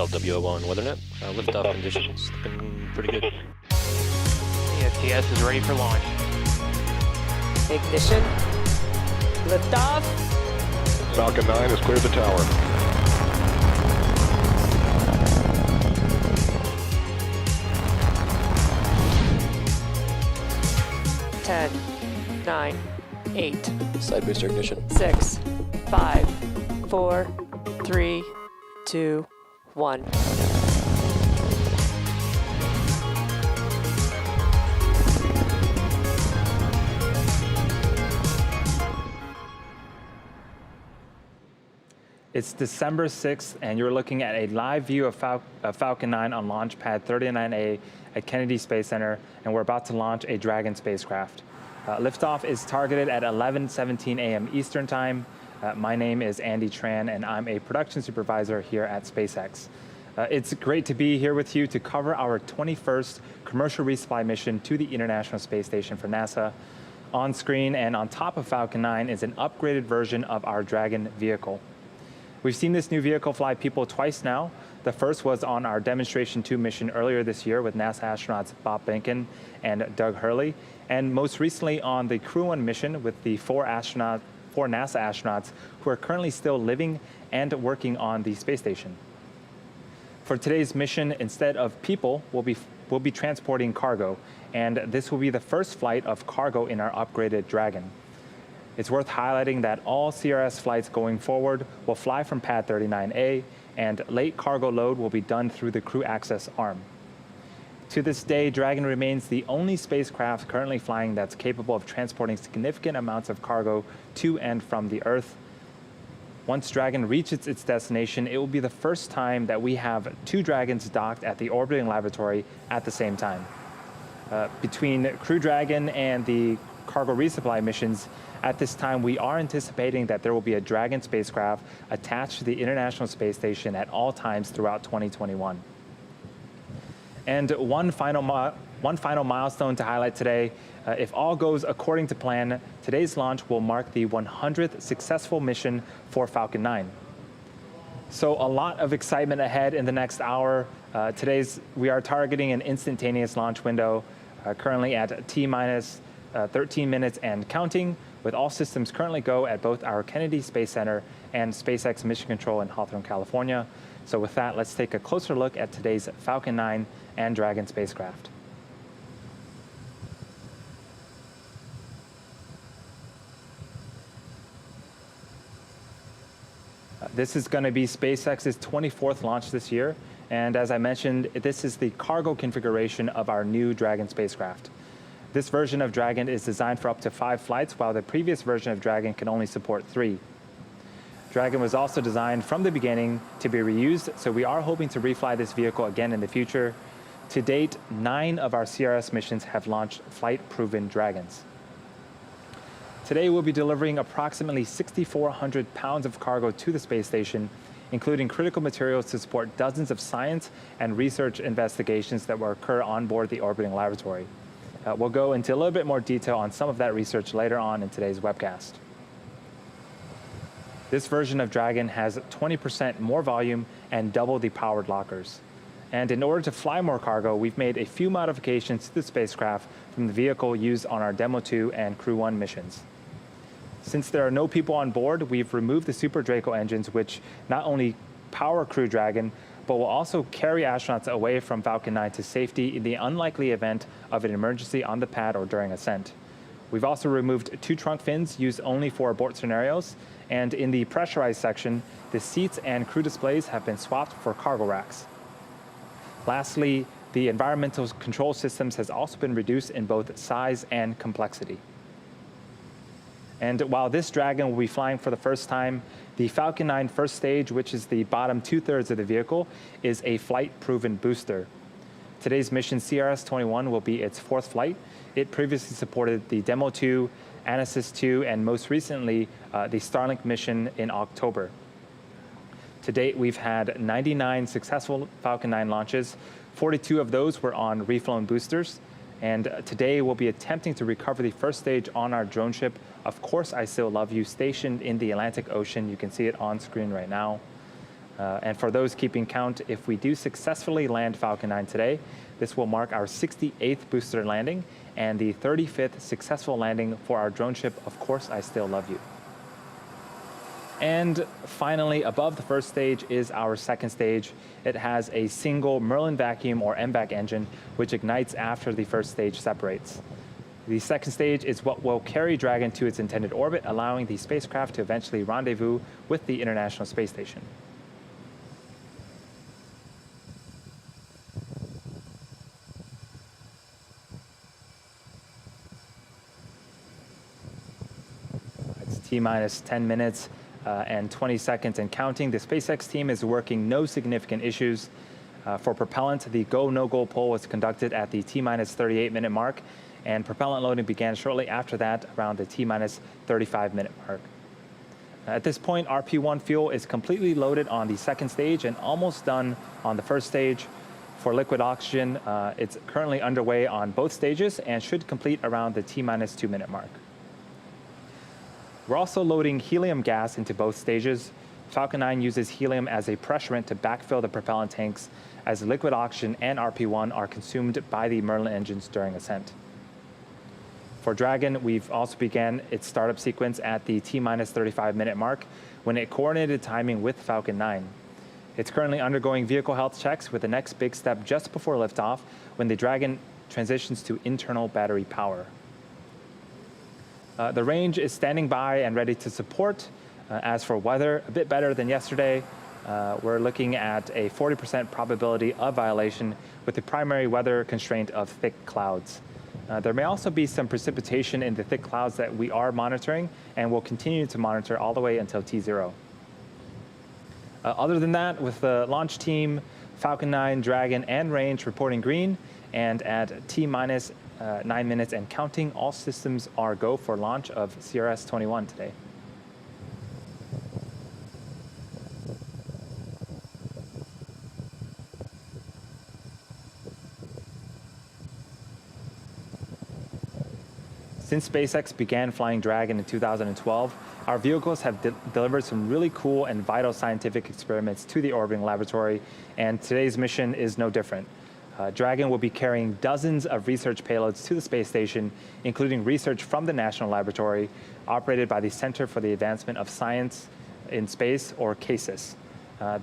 LWO1 WeatherNet. Liftoff conditions looking pretty good. ESTS is ready for launch. Ignition. Liftoff. Falcon 9 has cleared the tower. Ten, 9, 8, Side booster ignition. 6, 5, 4, 3, 2, 1. It's December 6th, and you're looking at a live view of Falcon 9 on launch pad 39A at Kennedy Space Center, and we're about to launch a Dragon spacecraft. Liftoff is targeted at 11:17 a.m. Eastern Time. My name is Andy Tran, and I'm a production supervisor here at SpaceX. It's great to be here with you to cover our 21st commercial resupply mission to the International Space Station for NASA. On screen and on top of Falcon 9 is an upgraded version of our Dragon vehicle. We've seen this new vehicle fly people twice now. The first was on our Demonstration 2 mission earlier this year with NASA astronauts Bob Behnken and Doug Hurley, and most recently on the Crew 1 mission with the four NASA astronauts who are currently still living and working on the space station. For today's mission, instead of people, we'll be transporting cargo, and this will be the first flight of cargo in our upgraded Dragon. It's worth highlighting that all CRS flights going forward will fly from pad 39A, and late cargo load will be done through the crew access arm. To this day, Dragon remains the only spacecraft currently flying that's capable of transporting significant amounts of cargo to and from the Earth. Once Dragon reaches its destination, it will be the first time that we have two Dragons docked at the orbiting laboratory at the same time. Between Crew Dragon and the cargo resupply missions, at this time, we are anticipating that there will be a Dragon spacecraft attached to the International Space Station at all times throughout 2021. And one final milestone to highlight today. If all goes according to plan, today's launch will mark the 100th successful mission for Falcon 9. So a lot of excitement ahead in the next hour. We are targeting an instantaneous launch window, currently at T-minus 13 minutes and counting, with all systems currently go at both our Kennedy Space Center and SpaceX Mission Control in Hawthorne, California. So with that, let's take a closer look at today's Falcon 9 and Dragon spacecraft. This is going to be SpaceX's 24th launch this year, and as I mentioned, this is the cargo configuration of our new Dragon spacecraft. This version of Dragon is designed for up to 5 flights, while the previous version of Dragon can only support 3. Dragon was also designed from the beginning to be reused, so we are hoping to refly this vehicle again in the future. To date, 9 of our CRS missions have launched flight-proven Dragons. Today, we'll be delivering approximately 6,400 pounds of cargo to the space station, including critical materials to support dozens of science and research investigations that will occur on board the orbiting laboratory. We'll go into a little bit more detail on some of that research later on in today's webcast. This version of Dragon has 20% more volume and double the powered lockers. And in order to fly more cargo, we've made a few modifications to the spacecraft from the vehicle used on our Demo 2 and Crew 1 missions. Since there are no people on board, we've removed the Super Draco engines, which not only power Crew Dragon, but will also carry astronauts away from Falcon 9 to safety in the unlikely event of an emergency on the pad or during ascent. We've also removed 2 trunk fins used only for abort scenarios, and in the pressurized section, the seats and crew displays have been swapped for cargo racks. Lastly, the environmental control systems has also been reduced in both size and complexity. And while this Dragon will be flying for the first time, the Falcon 9 first stage, which is the bottom 2/3 of the vehicle, is a flight-proven booster. Today's mission, CRS-21, will be its 4th flight. It previously supported the Demo 2, Anasis 2, and most recently, the Starlink mission in October. To date, we've had 99 successful Falcon 9 launches. 42 of those were on reflown boosters. And today, we'll be attempting to recover the first stage on our drone ship, Of Course I Still Love You, stationed in the Atlantic Ocean. You can see it on screen right now. And for those keeping count, if we do successfully land Falcon 9 today, this will mark our 68th booster landing and the 35th successful landing for our drone ship, Of Course I Still Love You. And finally, above the first stage is our second stage. It has a single Merlin vacuum or MVAC engine, which ignites after the first stage separates. The second stage is what will carry Dragon to its intended orbit, allowing the spacecraft to eventually rendezvous with the International Space Station. It's T-minus 10 minutes and 20 seconds and counting. The SpaceX team is working no significant issues. For propellant, the go, no-go poll was conducted at the T-minus 38-minute mark, and propellant loading began shortly after that, around the T-minus 35-minute mark. At this point, RP-1 fuel is completely loaded on the second stage and almost done on the first stage. For liquid oxygen, it's currently underway on both stages and should complete around the T-minus 2-minute mark. We're also loading helium gas into both stages. Falcon 9 uses helium as a pressurant to backfill the propellant tanks, as liquid oxygen and RP-1 are consumed by the Merlin engines during ascent. For Dragon, we've also began its startup sequence at the T-minus 35-minute mark when it coordinated timing with Falcon 9. It's currently undergoing vehicle health checks with the next big step just before liftoff when the Dragon transitions to internal battery power. The range is standing by and ready to support. As for weather, a bit better than yesterday. We're looking at a 40% probability of violation with the primary weather constraint of thick clouds. There may also be some precipitation in the thick clouds that we are monitoring and will continue to monitor all the way until T0. Other than that, with the launch team, Falcon 9, Dragon, and range reporting green, and at T-minus 9 minutes and counting, all systems are go for launch of CRS-21 today. Since SpaceX began flying Dragon in 2012, our vehicles have delivered some really cool and vital scientific experiments to the orbiting laboratory, and today's mission is no different. Dragon will be carrying dozens of research payloads to the space station, including research from the National Laboratory, operated by the Center for the Advancement of Science in Space, or CASIS.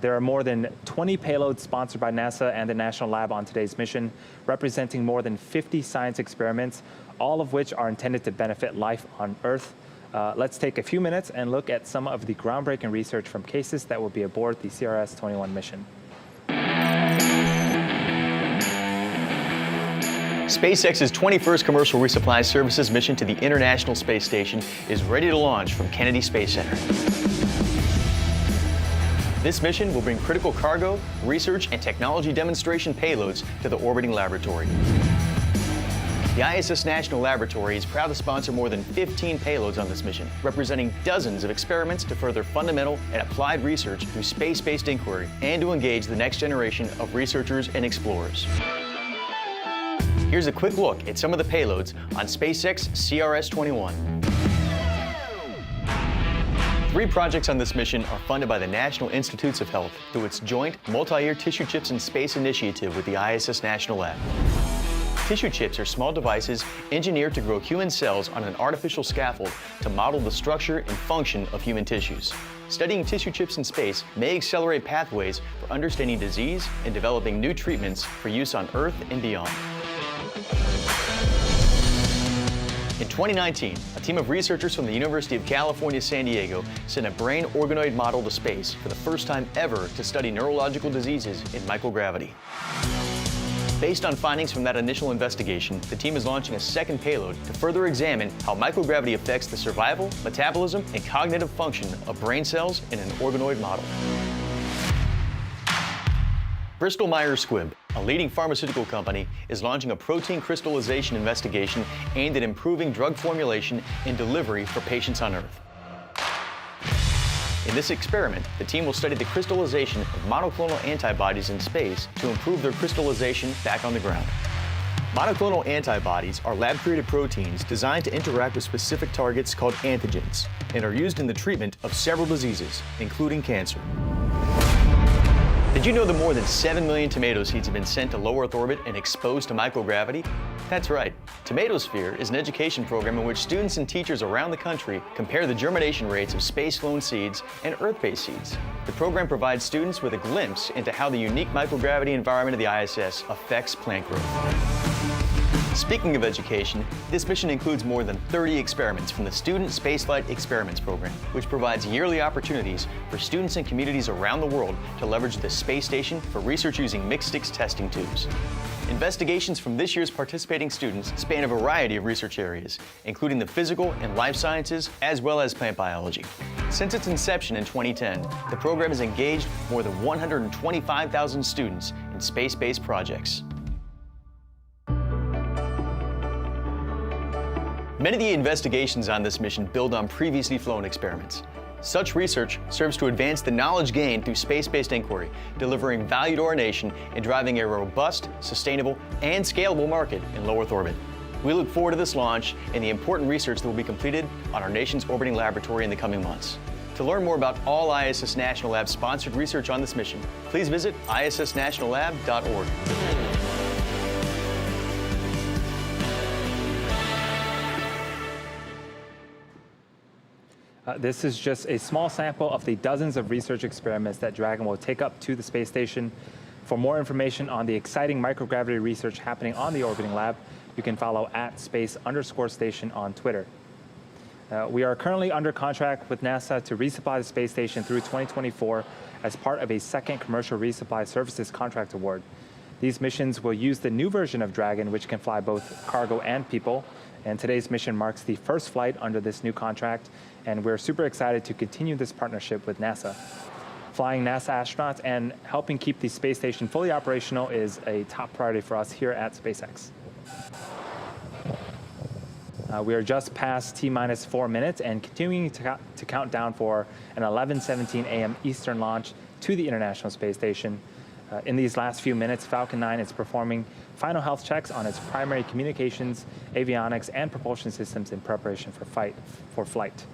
There are more than 20 payloads sponsored by NASA and the National Lab on today's mission, representing more than 50 science experiments, all of which are intended to benefit life on Earth. Let's take a few minutes and look at some of the groundbreaking research from CASIS that will be aboard the CRS-21 mission. SpaceX's 21st Commercial Resupply Services mission to the International Space Station is ready to launch from Kennedy Space Center. This mission will bring critical cargo, research, and technology demonstration payloads to the orbiting laboratory. The ISS National Laboratory is proud to sponsor more than 15 payloads on this mission, representing dozens of experiments to further fundamental and applied research through space-based inquiry and to engage the next generation of researchers and explorers. Here's a quick look at some of the payloads on SpaceX CRS-21. 3 projects on this mission are funded by the National Institutes of Health through its joint multi-year Tissue Chips in Space initiative with the ISS National Lab. Tissue chips are small devices engineered to grow human cells on an artificial scaffold to model the structure and function of human tissues. Studying tissue chips in space may accelerate pathways for understanding disease and developing new treatments for use on Earth and beyond. In 2019, a team of researchers from the University of California, San Diego sent a brain organoid model to space for the first time ever to study neurological diseases in microgravity. Based on findings from that initial investigation, the team is launching a second payload to further examine how microgravity affects the survival, metabolism, and cognitive function of brain cells in an organoid model. Bristol Myers Squibb, a leading pharmaceutical company, is launching a protein crystallization investigation aimed at improving drug formulation and delivery for patients on Earth. In this experiment, the team will study the crystallization of monoclonal antibodies in space to improve their crystallization back on the ground. Monoclonal antibodies are lab-created proteins designed to interact with specific targets called antigens and are used in the treatment of several diseases, including cancer. Did you know that more than 7 million tomato seeds have been sent to low Earth orbit and exposed to microgravity? That's right. Tomatosphere is an education program in which students and teachers around the country compare the germination rates of space-flown seeds and Earth-based seeds. The program provides students with a glimpse into how the unique microgravity environment of the ISS affects plant growth. Speaking of education, this mission includes more than 30 experiments from the Student Spaceflight Experiments Program, which provides yearly opportunities for students and communities around the world to leverage the space station for research using mixed-stick testing tubes. Investigations from this year's participating students span a variety of research areas, including the physical and life sciences, as well as plant biology. Since its inception in 2010, the program has engaged more than 125,000 students in space-based projects. Many of the investigations on this mission build on previously flown experiments. Such research serves to advance the knowledge gained through space-based inquiry, delivering value to our nation and driving a robust, sustainable, and scalable market in low Earth orbit. We look forward to this launch and the important research that will be completed on our nation's orbiting laboratory in the coming months. To learn more about all ISS National Lab sponsored research on this mission, please visit issnationallab.org. This is just a small sample of the dozens of research experiments that Dragon will take up to the space station. For more information on the exciting microgravity research happening on the orbiting lab, you can follow @space_station on Twitter. We are currently under contract with NASA to resupply the space station through 2024 as part of a second commercial resupply services contract award. These missions will use the new version of Dragon, which can fly both cargo and people. And today's mission marks the first flight under this new contract, and we're super excited to continue this partnership with NASA. Flying NASA astronauts and helping keep the space station fully operational is a top priority for us here at SpaceX. We are just past T-minus 4 minutes and continuing to count down for an 11:17 a.m. Eastern launch to the International Space Station. In these last few minutes, Falcon 9 is performing final health checks on its primary communications, avionics, and propulsion systems in preparation for flight.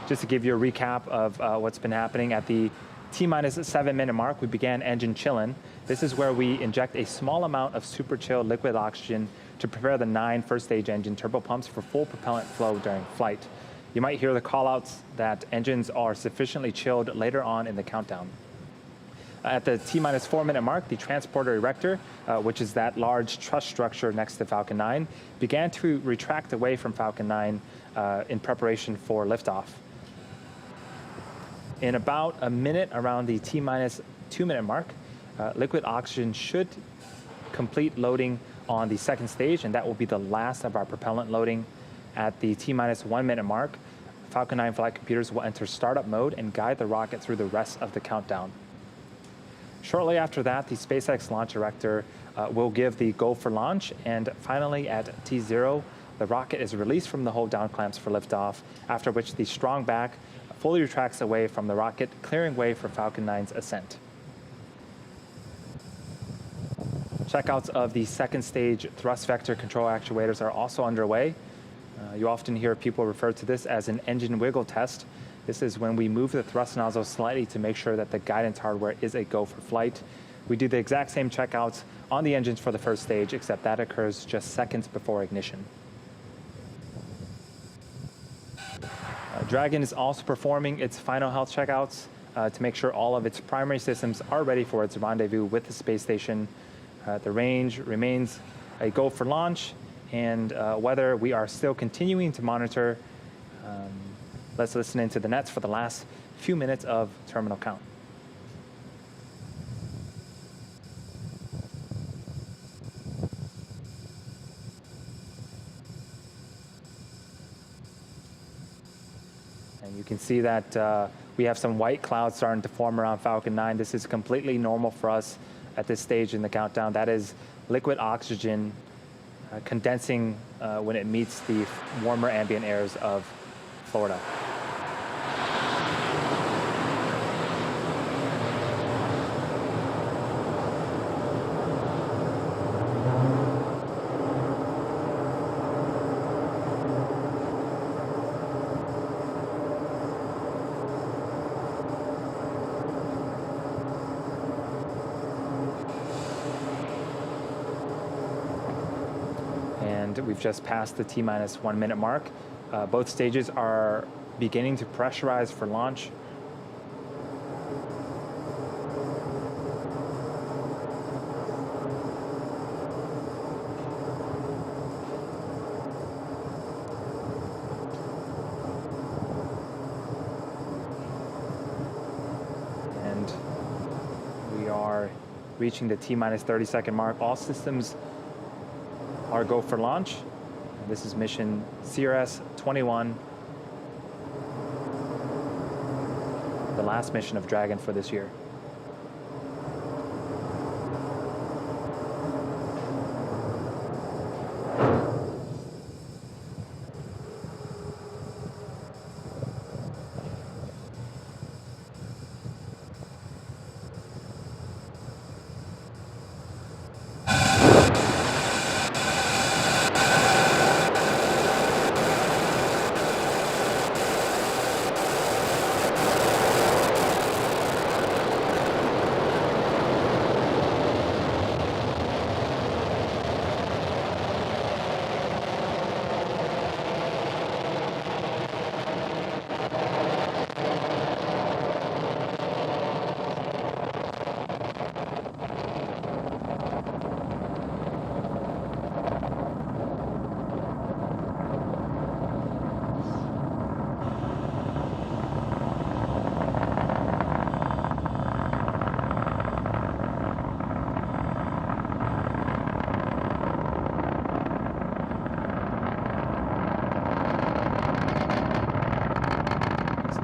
Just to give you a recap of what's been happening, at the T-minus 7-minute mark, we began engine chillin'. This is where we inject a small amount of super chilled liquid oxygen to prepare the 9 first-stage engine turbopumps for full propellant flow during flight. You might hear the callouts that engines are sufficiently chilled later on in the countdown. At the T-minus 4-minute mark, the transporter erector, which is that large truss structure next to Falcon 9, began to retract away from Falcon 9 in preparation for liftoff. In about a minute around the T-minus 2-minute mark, liquid oxygen should complete loading on the second stage, and that will be the last of our propellant loading. At the T-minus 1-minute mark, Falcon 9 flight computers will enter startup mode and guide the rocket through the rest of the countdown. Shortly after that, the SpaceX launch director will give the go for launch, and finally at T0, the rocket is released from the hold down clamps for liftoff, after which the strong back fully retracts away from the rocket, clearing way for Falcon 9's ascent. Checkouts of the second stage thrust vector control actuators are also underway. You often hear people refer to this as an engine wiggle test. This is when we move the thrust nozzle slightly to make sure that the guidance hardware is a go for flight. We do the exact same checkouts on the engines for the first stage, except that occurs just seconds before ignition. Dragon is also performing its final health checkouts to make sure all of its primary systems are ready for its rendezvous with the space station. The range remains a go for launch, and whether we are still continuing to monitor. Let's listen into the nets for the last few minutes of terminal count. And you can see that we have some white clouds starting to form around Falcon 9. This is completely normal for us at this stage in the countdown. That is liquid oxygen condensing when it meets the warmer ambient airs of Florida. And we've just passed the T-minus 1 minute mark. Both stages are beginning to pressurize for launch. And we are reaching the T-minus 30-second mark. All systems are go for launch. This is mission CRS-21, the last mission of Dragon for this year.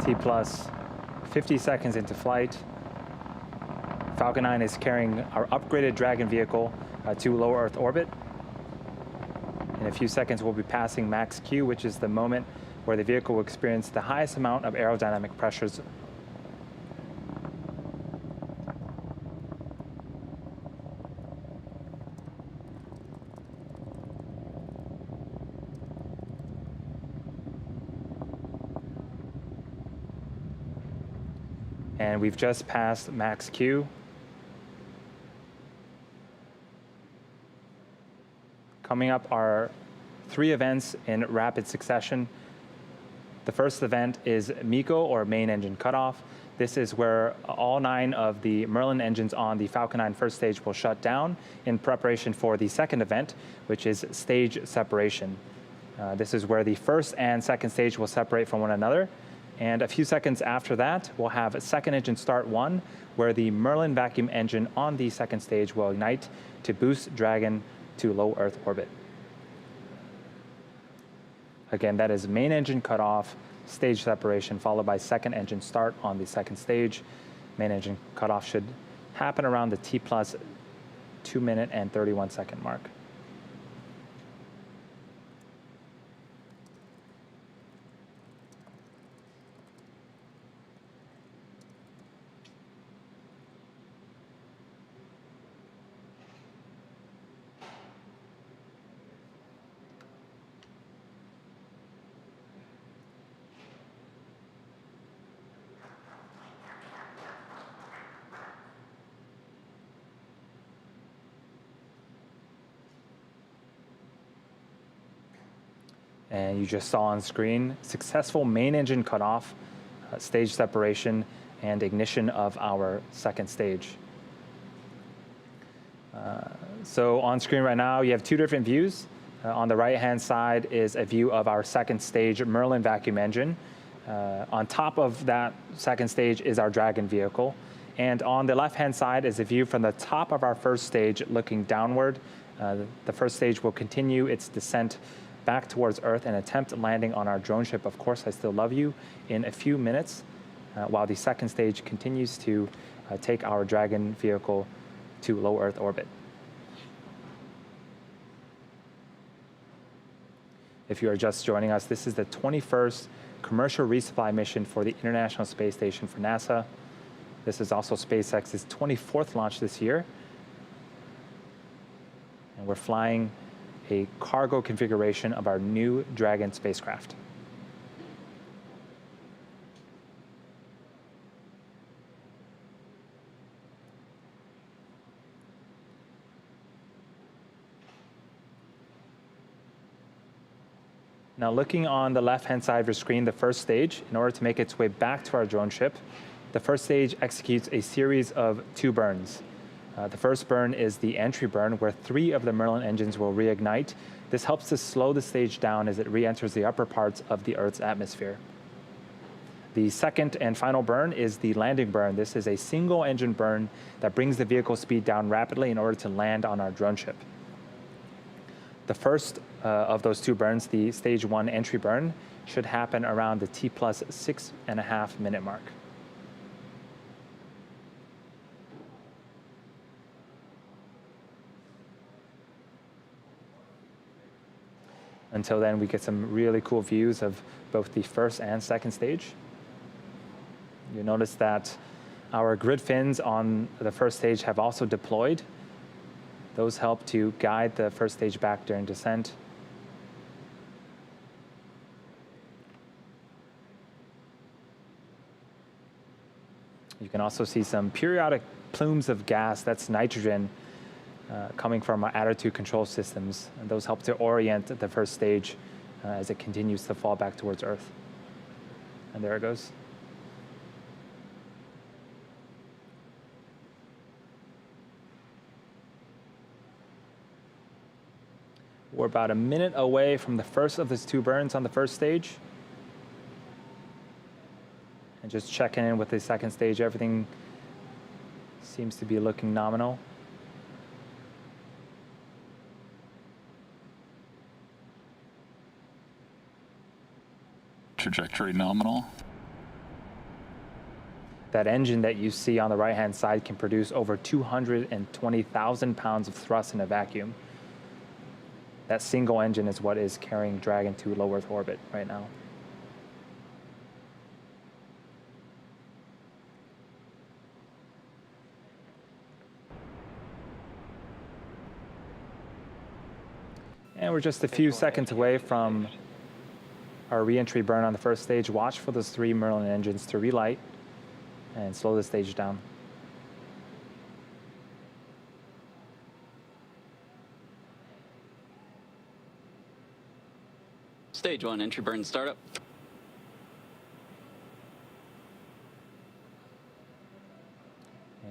T plus 50 seconds into flight. Falcon 9 is carrying our upgraded Dragon vehicle to low Earth orbit. In a few seconds, we'll be passing max Q, which is the moment where the vehicle will experience the highest amount of aerodynamic pressures. And we've just passed max Q. Coming up are 3 events in rapid succession. The first event is MECO, or main engine cutoff. This is where all 9 of the Merlin engines on the Falcon 9 first stage will shut down in preparation for the second event, which is stage separation. This is where the first and second stage will separate from one another. And a few seconds after that, we'll have a second engine start 1, where the Merlin vacuum engine on the second stage will ignite to boost Dragon to low Earth orbit. Again, that is main engine cutoff, stage separation, followed by second engine start on the second stage. Main engine cutoff should happen around the T plus 2 minute and 31 second mark. And you just saw on screen, successful main engine cutoff, stage separation, and ignition of our second stage. So on screen right now, you have 2 different views. On the right-hand side is a view of our second stage Merlin vacuum engine. On top of that second stage is our Dragon vehicle. And on the left-hand side is a view from the top of our first stage looking downward. The first stage will continue its descent back towards Earth and attempt landing on our drone ship, Of Course I Still Love You, in a few minutes, while the second stage continues to take our Dragon vehicle to low Earth orbit. If you are just joining us, this is the 21st commercial resupply mission for the International Space Station for NASA. This is also SpaceX's 24th launch this year. And we're flying a cargo configuration of our new Dragon spacecraft. Now looking on the left-hand side of your screen, the first stage, in order to make its way back to our drone ship, the first stage executes a series of 2 burns. The first burn is the entry burn, where 3 of the Merlin engines will reignite. This helps to slow the stage down as it re-enters the upper parts of the Earth's atmosphere. The second and final burn is the landing burn. This is a single engine burn that brings the vehicle speed down rapidly in order to land on our drone ship. The first of those 2 burns, the stage 1 entry burn, should happen around the T plus 6.5 minute mark. Until then, we get some really cool views of both the first and second stage. You notice that our grid fins on the first stage have also deployed. Those help to guide the first stage back during descent. You can also see some periodic plumes of gas, that's nitrogen, coming from our attitude control systems. And those help to orient the first stage as it continues to fall back towards Earth. And there it goes. We're about a minute away from the first of these 2 burns on the first stage. And just checking in with the second stage, everything seems to be looking nominal. Trajectory nominal. That engine that you see on the right-hand side can produce over 220,000 pounds of thrust in a vacuum. That single engine is what is carrying Dragon to low Earth orbit right now. And we're just a few seconds away from our re-entry burn on the first stage. Watch for those 3 Merlin engines to relight and slow the stage down. Stage 1, entry burn startup.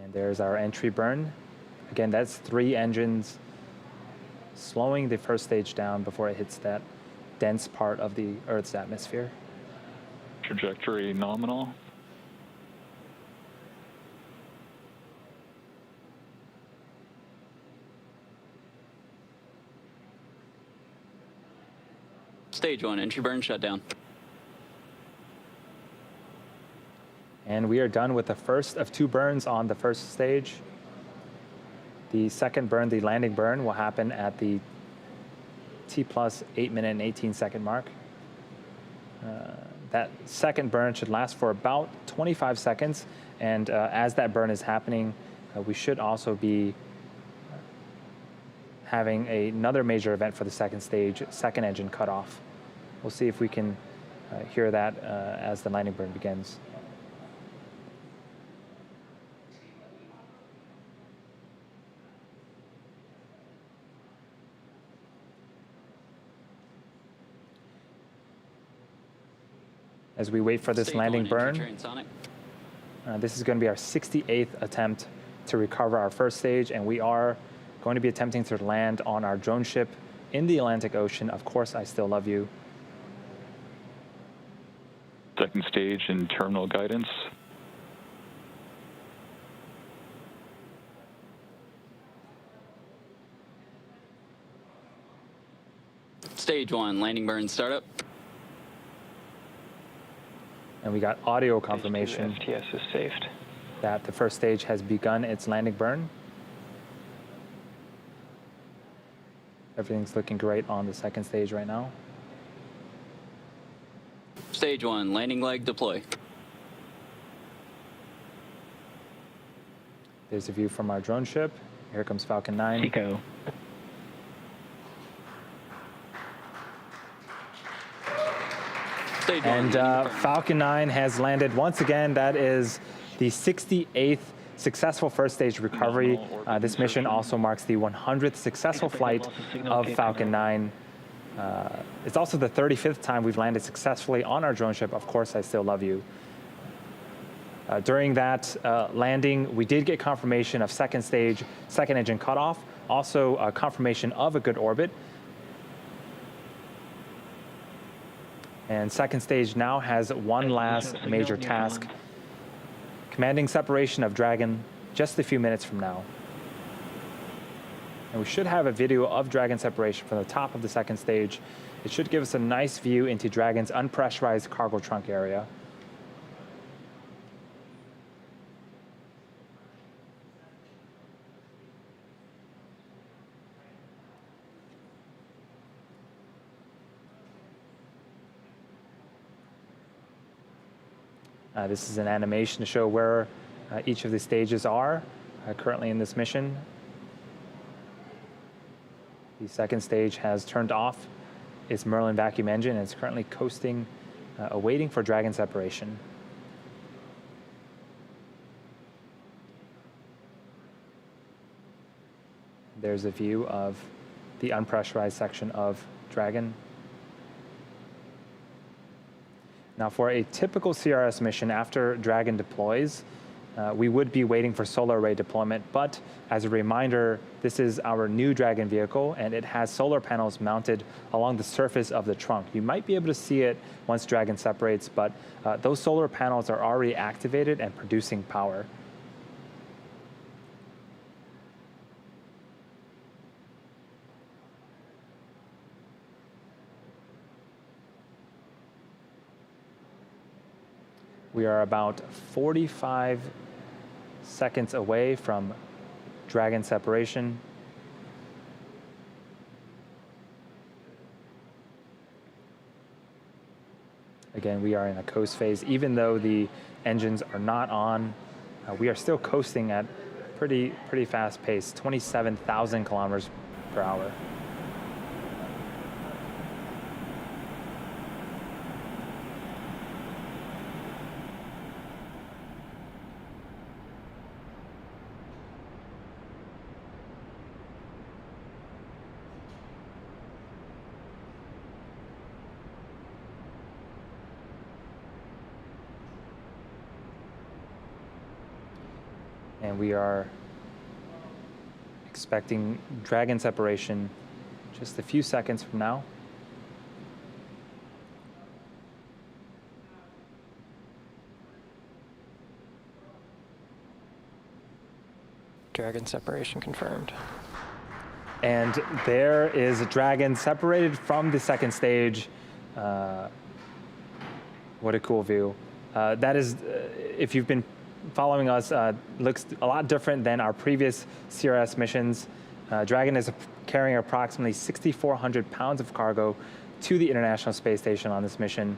And there's our entry burn. Again, that's 3 engines slowing the first stage down before it hits that dense part of the Earth's atmosphere. Trajectory nominal. Stage 1, entry burn shutdown. And we are done with the first of 2 burns on the first stage. The second burn, the landing burn, will happen at the T plus 8 minute and 18 second mark. That second burn should last for about 25 seconds. And as that burn is happening, we should also be having another major event for the second stage, second engine cutoff. We'll see if we can hear that as the landing burn begins. As we wait for this landing burn, this is going to be our 68th attempt to recover our first stage, and we are going to be attempting to land on our drone ship in the Atlantic Ocean. Of course, I still love you. Second stage and terminal guidance. Stage 1, landing burn startup. And we got audio confirmation STS is saved. that the first stage has begun its landing burn. Everything's looking great on the second stage right now. Stage 1, landing leg deploy. There's a view from our drone ship. Here comes Falcon 9. Eco. Stage 1, And landing burn. Falcon 9 has landed once again. That is the 68th successful first stage recovery. This mission also marks the 100th successful flight of Falcon 9. It's also the 35th time we've landed successfully on our drone ship, Of Course I Still Love You. During that landing, we did get confirmation of second stage, second engine cutoff, also confirmation of a good orbit. And second stage now has one last major task, commanding separation of Dragon just a few minutes from now. And we should have a video of Dragon separation from the top of the second stage. It should give us a nice view into Dragon's unpressurized cargo trunk area. This is an animation to show where each of the stages are currently in this mission. The second stage has turned off its Merlin vacuum engine and is currently coasting, awaiting for Dragon separation. There's a view of the unpressurized section of Dragon. Now, for a typical CRS mission, after Dragon deploys, we would be waiting for solar array deployment, but as a reminder, this is our new Dragon vehicle, and it has solar panels mounted along the surface of the trunk. You might be able to see it once Dragon separates, but those solar panels are already activated and producing power. We are about 45 seconds away from Dragon separation. Again, we are in a coast phase. Even though the engines are not on, we are still coasting at pretty fast pace, 27,000 kilometers per hour. And we are expecting Dragon separation just a few seconds from now. Dragon separation confirmed. And there is Dragon separated from the second stage. What a cool view. That is, if you've been following us, looks a lot different than our previous CRS missions. Dragon is carrying approximately 6,400 pounds of cargo to the International Space Station on this mission.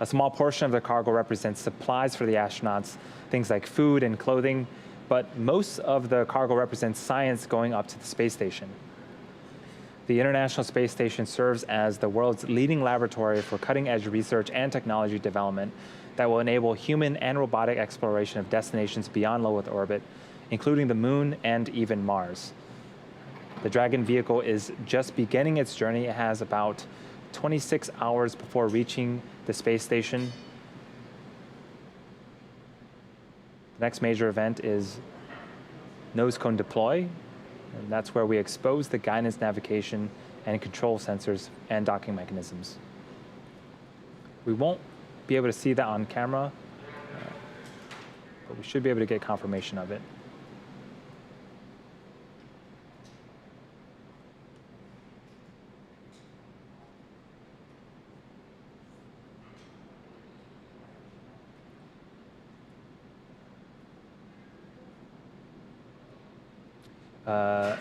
A small portion of the cargo represents supplies for the astronauts, things like food and clothing, but most of the cargo represents science going up to the space station. The International Space Station serves as the world's leading laboratory for cutting-edge research and technology development that will enable human and robotic exploration of destinations beyond low Earth orbit, including the Moon and even Mars. The Dragon vehicle is just beginning its journey. It has about 26 hours before reaching the space station. The next major event is nose cone deploy, and that's where we expose the guidance, navigation, and control sensors and docking mechanisms. We won't be able to see that on camera, but we should be able to get confirmation of it.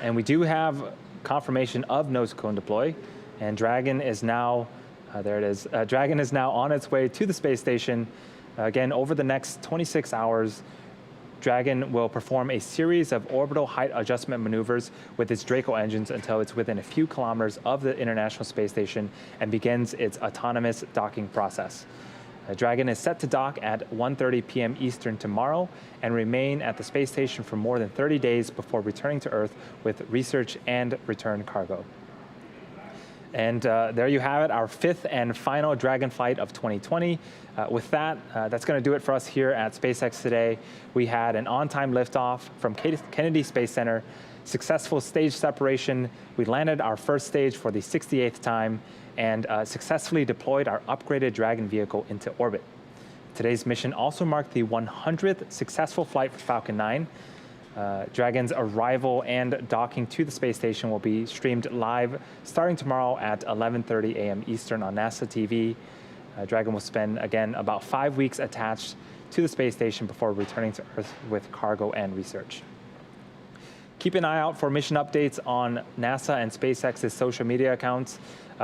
And we do have confirmation of nose cone deploy, and Dragon is now, there it is, Dragon is now on its way to the space station. Again, over the next 26 hours, Dragon will perform a series of orbital height adjustment maneuvers with its Draco engines until it's within a few kilometers of the International Space Station and begins its autonomous docking process. Dragon is set to dock at 1:30 p.m. Eastern tomorrow and remain at the space station for more than 30 days before returning to Earth with research and return cargo. And there you have it, our fifth and final Dragon flight of 2020. With that, that's going to do it for us here at SpaceX today. We had an on-time liftoff from Kennedy Space Center, successful stage separation. We landed our first stage for the 68th time and successfully deployed our upgraded Dragon vehicle into orbit. Today's mission also marked the 100th successful flight for Falcon 9. Dragon's arrival and docking to the space station will be streamed live starting tomorrow at 11:30 a.m. Eastern on NASA TV. Dragon will spend, again, about 5 weeks attached to the space station before returning to Earth with cargo and research. Keep an eye out for mission updates on NASA and SpaceX's social media accounts.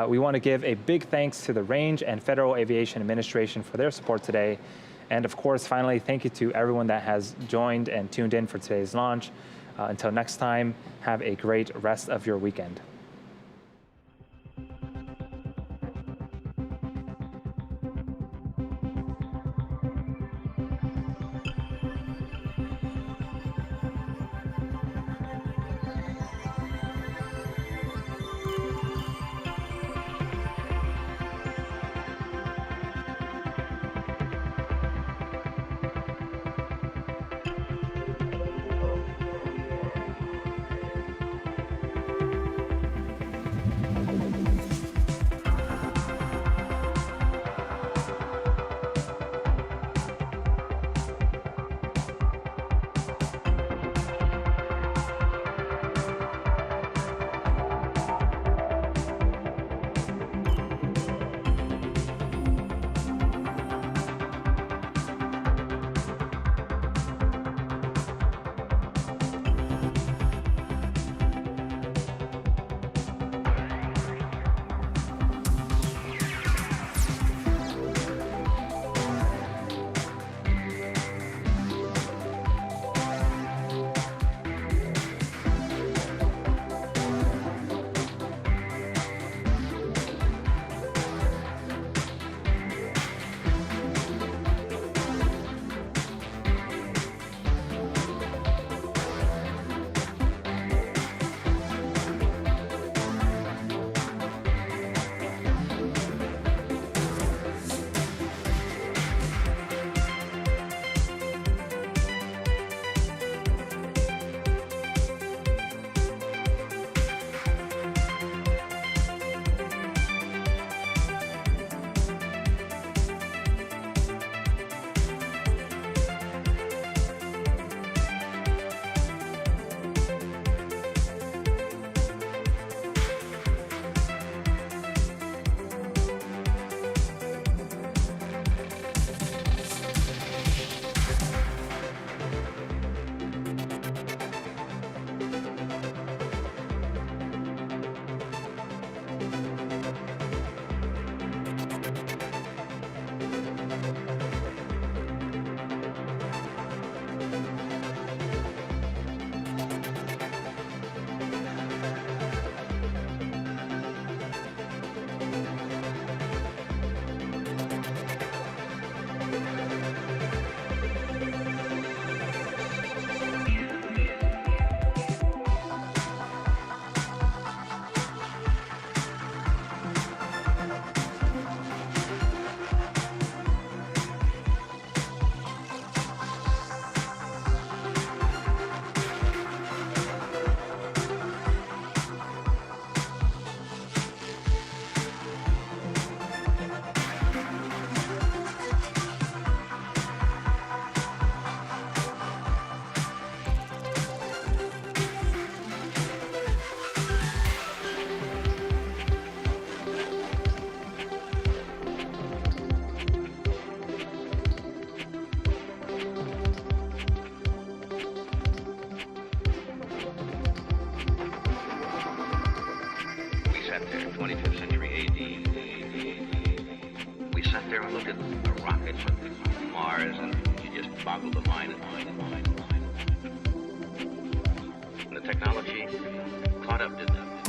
We want to give a big thanks to the Range and Federal Aviation Administration for their support today. And of course, finally, thank you to everyone that has joined and tuned in for today's launch. Until next time, have a great rest of your weekend. sat there, 25th century AD. We sat there and looked at a rocket from Mars, and you just boggled the mind. And the technology caught up, didn't it?